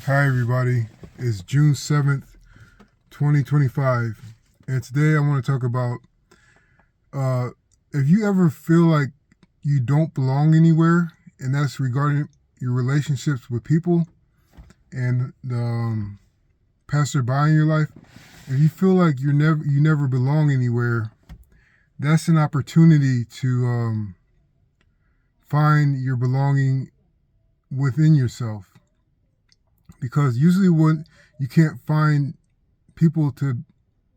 Hi everybody, it's June 7th, 2025, and today I want to talk about if you ever feel like you don't belong anywhere, and that's regarding your relationships with people and the passerby in your life. If you feel like you never belong anywhere, that's an opportunity to find your belonging within yourself. Because usually when you can't find people to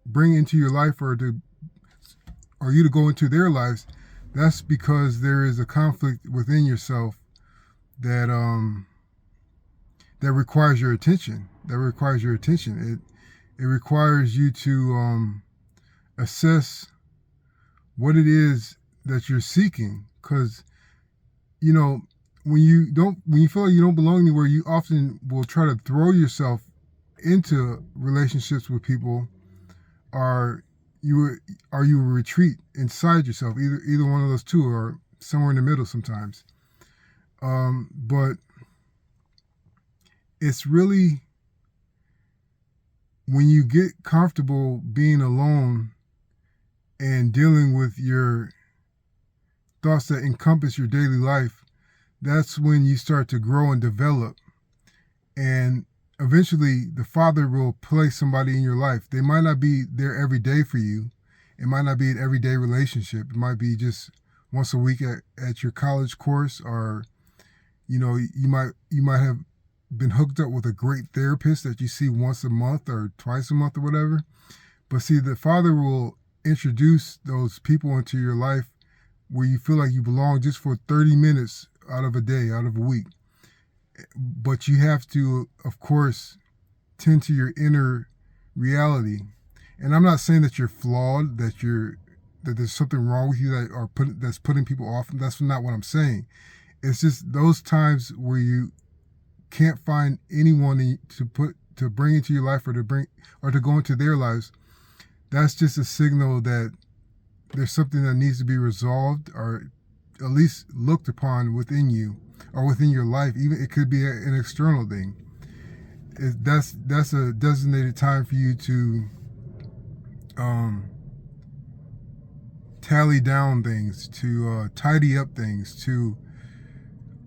bring into your life or you to go into their lives, that's because there is a conflict within yourself that that requires your attention. It requires you to assess what it is that you're seeking. Because when you feel like you don't belong anywhere, you often will try to throw yourself into relationships with people, or you retreat inside yourself. Either one of those two, or somewhere in the middle sometimes. But it's really when you get comfortable being alone and dealing with your thoughts that encompass your daily life, that's when you start to grow and develop. And eventually the Father will place somebody in your life. They might not be there every day for you. It might not be an everyday relationship. It might be just once a week at your college course, or you might have been hooked up with a great therapist that you see once a month or twice a month or whatever. But see, the Father will introduce those people into your life where you feel like you belong, just for 30 minutes out of a day, out of a week. But you have to, of course, tend to your inner reality. And I'm not saying that you're flawed, that there's something wrong with you that's putting people off. That's not what I'm saying. It's just those times where you can't find anyone to bring into your life, or to go into their lives. That's just a signal that there's something that needs to be resolved, or at least looked upon within you, or within your life. Even it could be an external thing. That's a designated time for you to tally down things, to tidy up things, to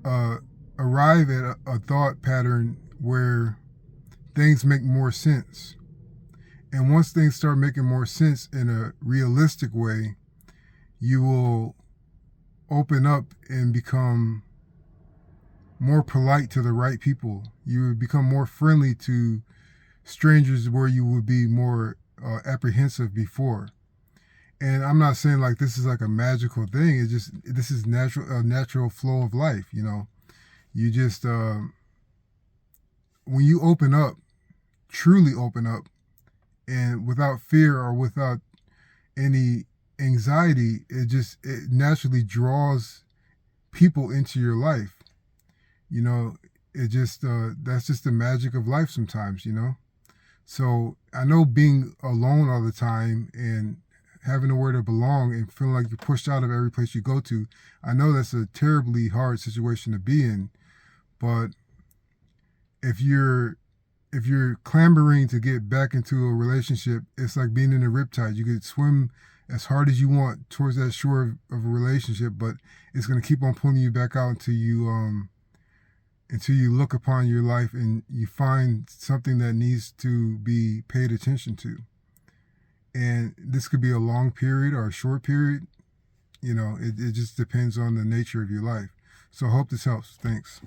arrive at a thought pattern where things make more sense. And once things start making more sense in a realistic way, you will open up and become more polite to the right people. You would become more friendly to strangers where you would be more apprehensive before. And I'm not saying like this is like a magical thing. It's just, this is a natural flow of life. You just when you open up, truly open up, and without fear or without any anxiety, it naturally draws people into your life. That's just the magic of life sometimes. So I know being alone all the time and having nowhere to belong and feeling like you're pushed out of every place you go to, I know that's a terribly hard situation to be in. But if you're clamoring to get back into a relationship, it's like being in a riptide. You could swim as hard as you want towards that shore of a relationship, but it's going to keep on pulling you back out until you look upon your life and you find something that needs to be paid attention to. And this could be a long period or a short period. It just depends on the nature of your life. So I hope this helps. Thanks.